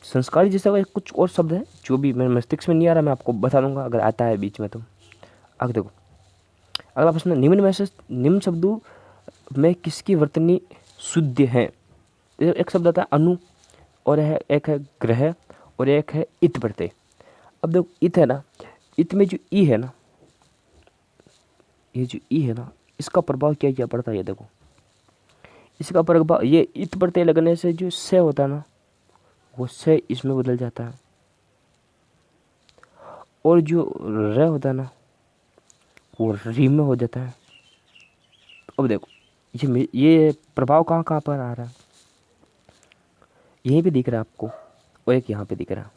संस्कारी जैसा कुछ और शब्द है जो भी मेरे मस्तिष्क में नहीं आ रहा, मैं आपको बता दूंगा अगर आता है बीच में तो। आगे देखो, अगला प्रश्न, निम्न में से निम्न शब्दों में किसकी वर्तनी शुद्ध है। एक शब्द आता है अनु, और है एक है ग्रह, और एक है इत प्रत्यय। अब देखो इत है ना, इत में जो ई है ना, ये जो ई है ना, इसका प्रभाव क्या क्या पड़ता है, ये देखो इसका प्रभाव, ये इत प्रत्यय लगने से जो से होता है ना, वो से इसमें बदल जाता है, और जो र होता है ना, वो री में हो जाता है। अब देखो ये प्रभाव कहाँ कहाँ पर आ रहा है, यहीं पे दिख रहा है आपको, और एक यहाँ पे दिख रहा है,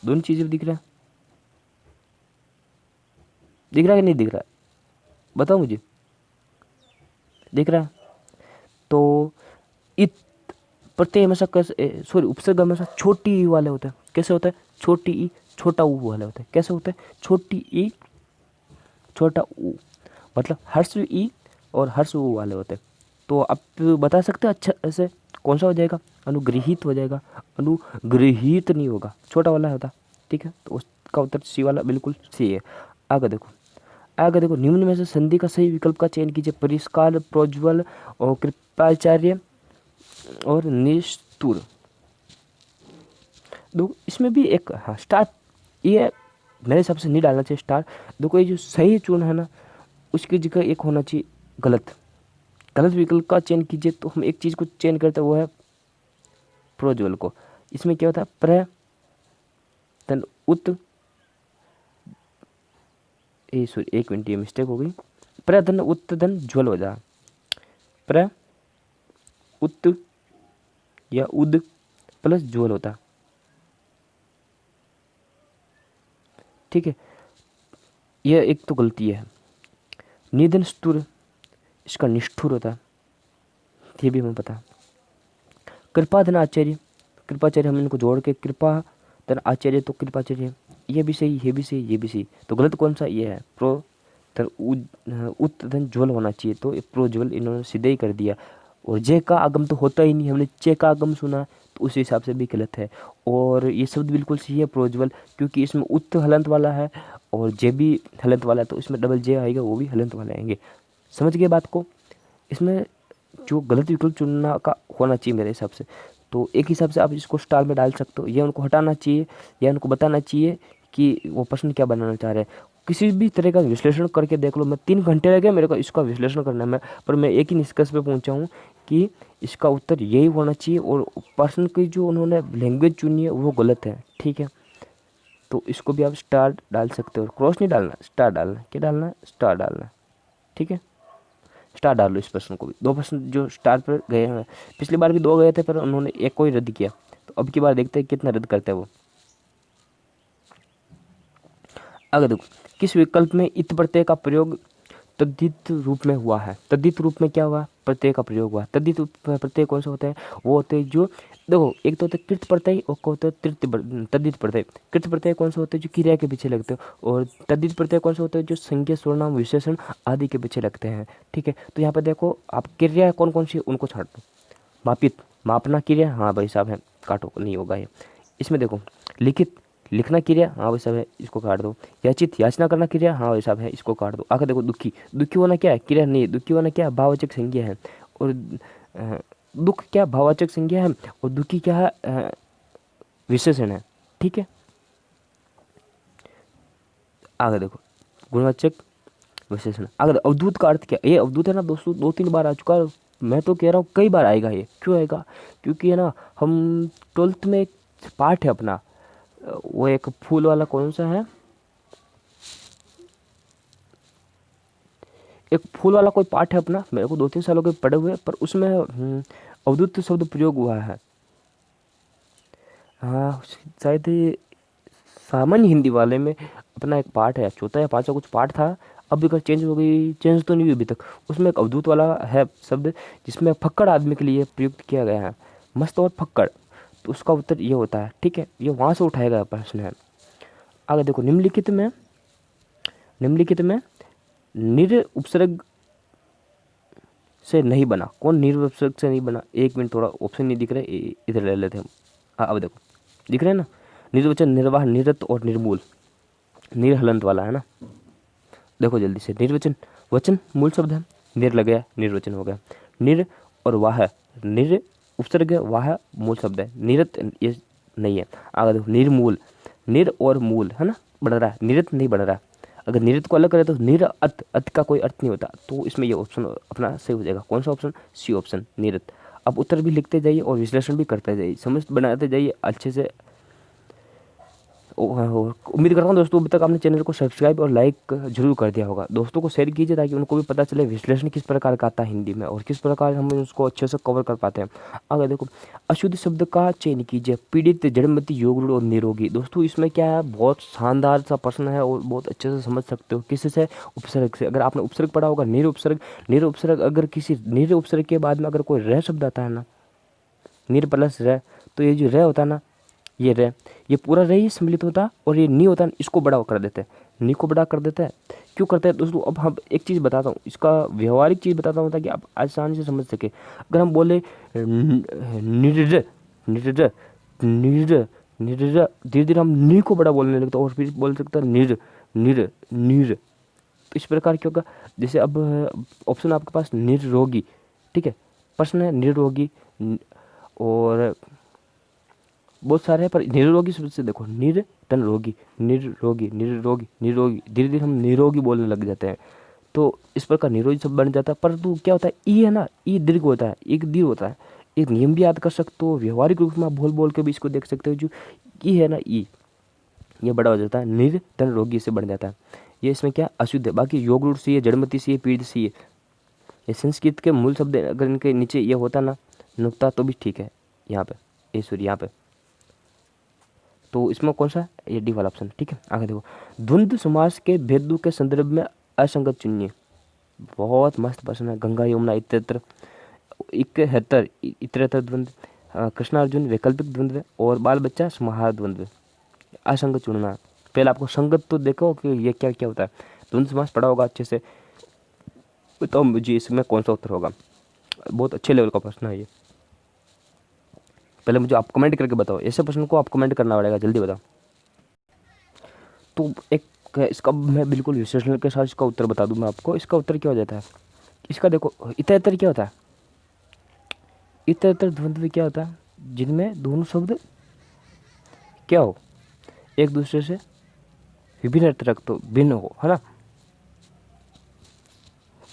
दोनों चीज़ें दिख रहा है, दिख रहा है कि नहीं दिख रहा है, बताओ मुझे, दिख रहा है। तो इत प्रत्यय हमेशा कैसे, सॉरी उपसर्ग हमेशा छोटी ई वाले होते हैं। कैसे होता है, छोटी ई छोटा ऊ वाले होते हैं। कैसे होते हैं, छोटी ई छोटा ऊ, मतलब हर्ष ई और हर्ष ऊ वाले होते हैं। तो आप बता सकते हैं अच्छा ऐसे कौन सा हो जाएगा, अनुग्रहित हो जाएगा, अनुग्रहित नहीं होगा, छोटा वाला होता। ठीक है, तो उसका उत्तर सी वाला बिल्कुल सी है। आगे देखो, आगे देखो, निम्न में से संधि का सही विकल्प का चयन कीजिए। परिष्कार, प्रोज्वल और कृपाचार्य और निष्ठुर। देखो इसमें भी एक, हाँ स्टार, ये मेरे हिसाब से नहीं डालना चाहिए स्टार। देखो ये जो सही चुन है ना, उसकी जगह एक होना चाहिए गलत, गलत विकल्प का चयन कीजिए। तो हम एक चीज़ को चयन करते हैं, वो है प्रोज्वल को। इसमें क्या होता है, प्र धन उत, सॉरी एक मिनट, ये मिस्टेक हो गई, प्र धन उत धन ज्वल हो जा, प्र उत या उद प्लस ज्वल होता। ठीक है, यह एक तो गलती है। निधन स्तुर, इसका निष्ठुर होता, ये भी हमें पता। कृपा धन आचार्य, कृपाचार्य हम इनको जोड़ के कृपा धन आचार्य, तो कृपाचार्य, ये भी सही, ये भी सही, ये भी सही। तो गलत कौन सा, ये है प्रो धन उत धन ज्वल होना चाहिए, तो ये प्रोज्वल इन्होंने सीधे ही कर दिया। और जे का आगम तो होता ही नहीं, हमने चे का आगम सुना, तो उस हिसाब से भी गलत है। और ये शब्द बिल्कुल सही है प्रोज्वल, क्योंकि इसमें उत हलंत वाला है और जे भी हलंत वाला है, तो इसमें डबल जे आएगा, वो भी हलंत वाले आएंगे। समझ गए बात को। इसमें जो गलत विकल्प चुनना का होना चाहिए मेरे हिसाब से, तो एक हिसाब से आप इसको स्टार में डाल सकते हो, या उनको हटाना चाहिए, या उनको बताना चाहिए कि वो प्रश्न क्या बनाना चाह रहे हैं। किसी भी तरह का विश्लेषण करके देख लो, मैं 3 घंटे लगे मेरे को इसका विश्लेषण करने में, पर मैं एक ही निष्कर्ष पे पहुंचा हूँ कि इसका उत्तर यही होना चाहिए, और प्रश्न की जो उन्होंने लैंग्वेज चुनी है वो गलत है। ठीक है, तो इसको भी आप स्टार डाल सकते हो, क्रॉस नहीं डालना, स्टार डालना है। क्या डालना है, स्टार डालना है। ठीक है, स्टार डाल लो इस प्रश्न को भी। 2 प्रश्न जो स्टार पर गए हैं, पिछली बार भी 2 गए थे, पर उन्होंने एक को ही रद्द किया। तो अब की बार देखते हैं कितना रद्द करते हैं वो। अगर देखो, किस विकल्प में इत प्रत्यय का प्रयोग तद्धित रूप में हुआ है। तद्धित रूप में क्या हुआ, प्रत्यय का प्रयोग हुआ। तद्धित प्रत्यय कौन सा होता है, वो होते हैं जो, देखो एक तो होता है कृत प्रत्यय, और होता है तद्धित प्रत्यय। कृत प्रत्यय कौन सा होता है, जो क्रिया के पीछे लगते हो, और तद्धित प्रत्यय कौन सा होता है, जो संज्ञा, सर्वनाम, विशेषण आदि के पीछे लगते हैं। ठीक है, तो यहाँ पर देखो आप क्रिया कौन कौन सी, उनको छाट दो। मापित, मापना क्रिया, हाँ भाई साहब है, काटो, नहीं होगा ये। इसमें देखो लिखित, लिखना क्रिया, हाँ भाई साहब है, इसको काट दो। याचित, याचना करना क्रिया, हाँ भाई साहब है, इसको काट दो। आगे देखो दुखी, दुखी होना क्या है, क्रिया नहीं, दुखी होना क्या है, भाववाचक संज्ञा है। और दुख क्या भाववाचक संज्ञा है, और दुखी क्या है, विशेषण है। ठीक है, आगे देखो गुणवाचक विशेषण। अगर अवधूत का अर्थ क्या, ये अवधूत है ना दोस्तों, 2-3 बार आ चुका है, मैं तो कह रहा हूँ कई बार आएगा ये। क्यों आएगा, क्योंकि है ना, हम 12th में एक पाठ है अपना, वो एक फूल वाला कौन सा है, एक फूल वाला कोई पाठ है अपना, मेरे को 2-3 सालों के पढ़े हुए, पर उसमें अवधूत शब्द प्रयोग हुआ है। हाँ शायद सामान्य हिंदी वाले में अपना एक पाठ है, चौथा या पांचवा कुछ पाठ था, अब अगर चेंज हो गई, चेंज तो नहीं हुई अभी तक। उसमें एक अवधूत वाला है शब्द जिसमें फक्कड़ आदमी के लिए प्रयुक्त किया गया है, मस्त और फक्कड़, तो उसका उत्तर ये होता है। ठीक है, ये वहाँ से उठाया गया प्रश्न है। आगे देखो, निम्नलिखित में निर उपसर्ग से नहीं बना, कौन निर उपसर्ग से नहीं बना? एक मिनट, थोड़ा ऑप्शन नहीं दिख रहे, इधर ले लेते हैं हम। हाँ अब देखो दिख रहे हैं ना, निर्वचन, निर्वाह, निरत और निर्मूल, निर्हलंत वाला है ना। देखो जल्दी से, निर्वचन, वचन मूल शब्द है, निर लग गया, निर्वचन हो गया। निर और वाह, निर उपसर्ग है, वाह मूल शब्द है, निरत ये नहीं है। आगे देखो, निर्मूल, निर और मूल है ना, बढ़ रहा है, निरत नहीं बढ़ रहा है। अगर निरत को अलग करें तो निर अत, अत का कोई अर्थ नहीं होता, तो इसमें ये ऑप्शन अपना सही हो जाएगा। कौन सा ऑप्शन? C option, निरत। अब उत्तर भी लिखते जाइए और विश्लेषण भी करते जाइए, समझ बनाते जाइए अच्छे से। उम्मीद करता हूँ दोस्तों अभी तक आपने चैनल को सब्सक्राइब और लाइक जरूर कर दिया होगा। दोस्तों को शेयर कीजिए ताकि उनको भी पता चले विश्लेषण किस प्रकार का आता है हिंदी में और किस प्रकार हम उसको अच्छे से कवर कर पाते हैं। आगे देखो, अशुद्ध शब्द का चयन कीजिए, पीड़ित, जड़मती, योगरूढ़ और निरोगी। दोस्तों इसमें क्या है, बहुत शानदार सा प्रश्न है और बहुत अच्छे से समझ सकते हो। किससे? उपसर्ग से। अगर आपने उपसर्ग पढ़ा होगा, निर उपसर्ग, निर उपसर्ग, अगर किसी निर उपसर्ग के बाद में अगर कोई रह शब्द आता है ना, निर प्लस रह, तो ये जो रह होता है ना, ये रे, ये पूरा रे ही सम्मिलित होता और ये नी होता है, इसको बड़ा कर देते हैं, नी को बड़ा कर देता है। क्यों करते हैं दोस्तों? अब हम एक चीज़ बताता हूँ, इसका व्यवहारिक चीज़ बताता हूँ ताकि आप आसानी से समझ सके। अगर हम बोले निर निर निर निर, धीरे धीरे हम नी को बड़ा बोलने लगते हैं और फिर बोल सकते हैं निर निर निर, तो इस प्रकार क्या होगा? जैसे अब ऑप्शन आपके पास निरोगी, ठीक है, प्रश्न है निरोगी और बहुत सारे हैं, पर निरोगी शब्द से देखो, निर तन रोगी, निरोगी, निरोगी, निरोगी, धीरे धीरे हम निरोगी बोलने लग जाते हैं, तो इस प्रकार निरोगी शब्द बन जाता है। परंतु क्या होता है, ई है ना, ई दीर्घ होता है, एक दीर्घ होता है। एक नियम भी याद कर सकते हो, व्यवहारिक रूप में आप बोल बोल के भी इसको देख सकते हो। जो ई है ना, ई, ये बड़ा हो जाता है, निर तन रोगी से बन जाता है। ये इसमें क्या अशुद्ध है। बाकी योग रूढ़ सी है, जड़मती सी है, पीड़ित सी है, ये संस्कृत के मूल शब्द अगर इनके नीचे ये होता ना नुक्ता तो भी ठीक है। यहाँ पे ये सॉरी यहाँ पे, तो इसमें कौन सा? ये डी वाला ऑप्शन, ठीक है। आगे देखो, द्वंद्व समास के भेदों के संदर्भ में असंगत चुनिए। बहुत मस्त प्रश्न है। गंगा यमुना इत्यत्र, इकहत्तर, इतरेतर द्वंद्व, कृष्णार्जुन वैकल्पिक द्वंद्व और बाल बच्चा समाहार द्वंद्व। असंगत चुनना, पहले आपको संगत तो देखो कि ये क्या क्या होता है। द्वंद्व समास पढ़ा होगा अच्छे से, तो मुझे इसमें कौन सा उत्तर होगा। बहुत अच्छे लेवल का प्रश्न है ये। पहले मुझे आप कमेंट करके बताओ, ऐसे प्रश्न को आप कमेंट करना पड़ेगा, जल्दी बताओ। तो एक इसका मैं बिल्कुल विश्लेषण के साथ इसका उत्तर बता दूं मैं आपको। इसका उत्तर क्या हो जाता है, इसका देखो, इतर क्या होता है? इतर द्वंद्व क्या होता है? जिनमें दोनों शब्द क्या हो, एक दूसरे से विभिन्न अर्थ रखते हो, भिन्न हो, है ना,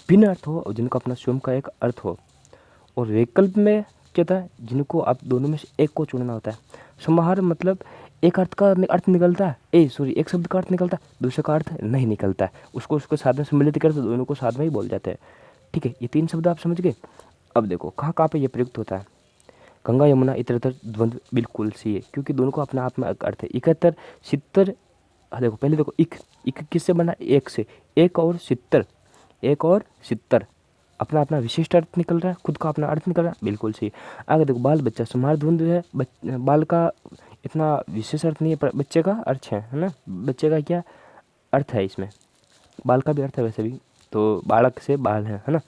भिन्न अर्थ हो और जिनका अपना स्वयं का एक अर्थ हो। और वैकल्प में क्या होता है, जिनको आप दोनों में से एक को चुनना होता है। समाहार मतलब एक अर्थ का अर्थ निकलता है, एक शब्द का अर्थ निकलता है, दूसरे का अर्थ नहीं निकलता है, उसको उसके साथ में सम्मिलित करते, दोनों को साथ में ही बोल जाते हैं। ठीक है, ये तीन शब्द आप समझ गए। अब देखो कहाँ कहाँ पे ये प्रयुक्त होता है। गंगा यमुना इतरतर द्वंद्व बिल्कुल सही है, क्योंकि दोनों को अपने आप में अर्थ है। 71 70, देखो पहले देखो, इक किससे बना? एक से, एक और 70, एक और 70, अपना अपना विशिष्ट अर्थ निकल रहा है, खुद का अपना अर्थ निकल रहा है, बिल्कुल सही। आगे देखो, बाल बच्चा समाहार द्वंद्व है, बाल का इतना विशेष अर्थ नहीं है, पर बच्चे का अर्थ है ना, बच्चे का क्या अर्थ है इसमें, बाल का भी अर्थ है वैसे भी, तो बालक से बाल है ना।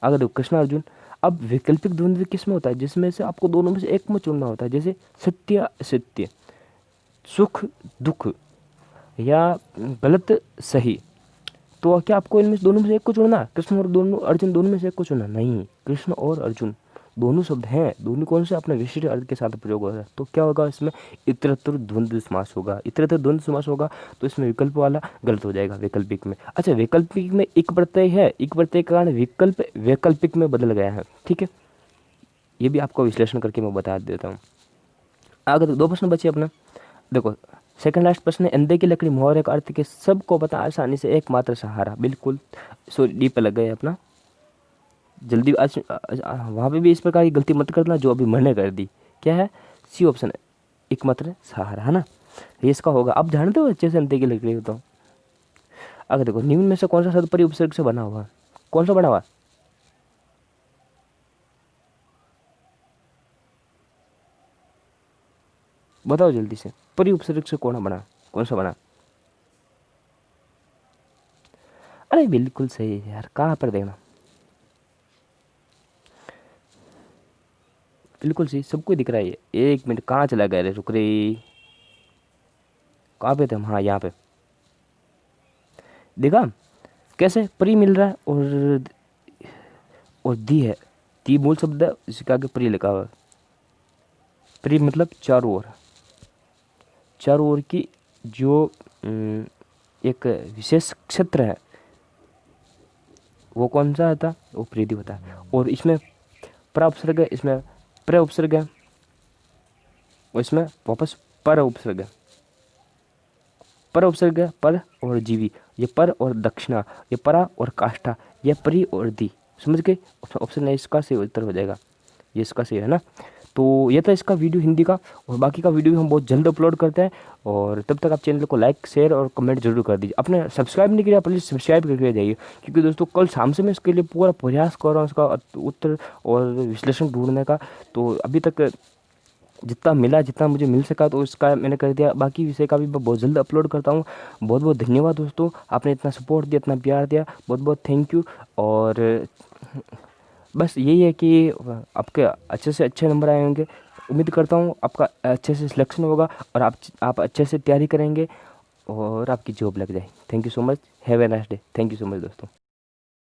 आगे देखो, कृष्ण अर्जुन। अब वैकल्पिक द्वंद्व किस में होता है? जिसमें से आपको दोनों में से एक में चुनना होता है, जैसे सत्य असत्य, सुख दुख, या गलत सही। तो क्या आपको इनमें से दोनों में से एक को चुनना? कृष्ण और दोनों अर्जुन, दोनों में से एक को चुनना नहीं। कृष्ण और अर्जुन दोनों शब्द हैं, दोनों कौन से अपने विशिष्ट अर्थ के साथ प्रयोग हो रहा है, तो क्या होगा इसमें? इतरत्तर द्वंद्व समास होगा। इतरत्तर द्वंद्व समास होगा तो इसमें विकल्प वाला गलत हो जाएगा, वैकल्पिक में। अच्छा, वैकल्पिक में एक प्रत्यय है, एक प्रत्यय के कारण विकल्प वैकल्पिक में बदल गया है, ठीक है। ये भी आपको विश्लेषण करके मैं बता देता हूँ। आगे तो दो प्रश्न बचे अपना। देखो, सेकंड लास्ट प्रश्न है, अंधे की लकड़ी मुहावरे का अर्थ के सबको पता आसानी से एकमात्र सहारा। बिल्कुल सॉरी, डी पे लग गए अपना, जल्दी। वहाँ पे भी इस प्रकार की गलती मत करना जो अभी मैंने कर दी। क्या है? सी ऑप्शन है, एकमात्र सहारा, है ना, ये इसका होगा। अब जानते हो अच्छे से अंधे की लकड़ी होता हूँ। आगे देखो, निम्न में से कौन सा शब्द परी उपसर्ग से बना हुआ है? कौन सा बना हुआ? बताओ जल्दी से, परी उपसर्ग से कौन बना, कौन सा बना? अरे बिल्कुल सही है यार, कहाँ पर देखना, बिल्कुल सही, सबको दिख रहा है ये। एक मिनट, कहाँ चला गया रे, रुक रे, कहाँ पे थे हम? हाँ, यहाँ पे देखा कैसे परी मिल रहा है, और दी है, दी मूल शब्द है, इसके आगे परी लिखा हुआ है। परी मतलब चारों ओर, चारों ओर की जो एक विशेष क्षेत्र है, वो कौन सा था? वो परिधि होता है। और इसमें प्र उपसर्ग है, इसमें प्र उपसर्ग है, और इसमें वापस पर उपसर्ग है। पर उपसर्ग है, पर और जीवी, ये पर और दक्षिणा, ये परा और काष्ठा, ये परी और दी। समझ गए? ऑप्शन है इसका सही उत्तर हो जाएगा, ये इसका सही है ना। तो ये था इसका वीडियो हिंदी का, और बाकी का वीडियो भी हम बहुत जल्द अपलोड करते हैं। और तब तक आप चैनल को लाइक, शेयर और कमेंट जरूर कर दीजिए। आपने सब्सक्राइब नहीं किया, प्लीज़ सब्सक्राइब करके जाइए, क्योंकि दोस्तों कल शाम से मैं इसके लिए पूरा प्रयास कर रहा हूँ इसका उत्तर और विश्लेषण ढूंढने का। तो अभी तक जितना मिला, जितना मुझे मिल सका, तो इसका मैंने कर दिया। बाकी विषय का भी मैं बहुत जल्द अपलोड करता हूँ। बहुत बहुत धन्यवाद दोस्तों, आपने इतना सपोर्ट दिया, इतना प्यार दिया, बहुत बहुत थैंक यू। और बस यही है कि आपके अच्छे से अच्छे नंबर आए होंगे, उम्मीद करता हूँ आपका अच्छे से सिलेक्शन होगा, और आप अच्छे से तैयारी करेंगे और आपकी जॉब लग जाए। Thank you so much, have a nice day. Thank you so much दोस्तों।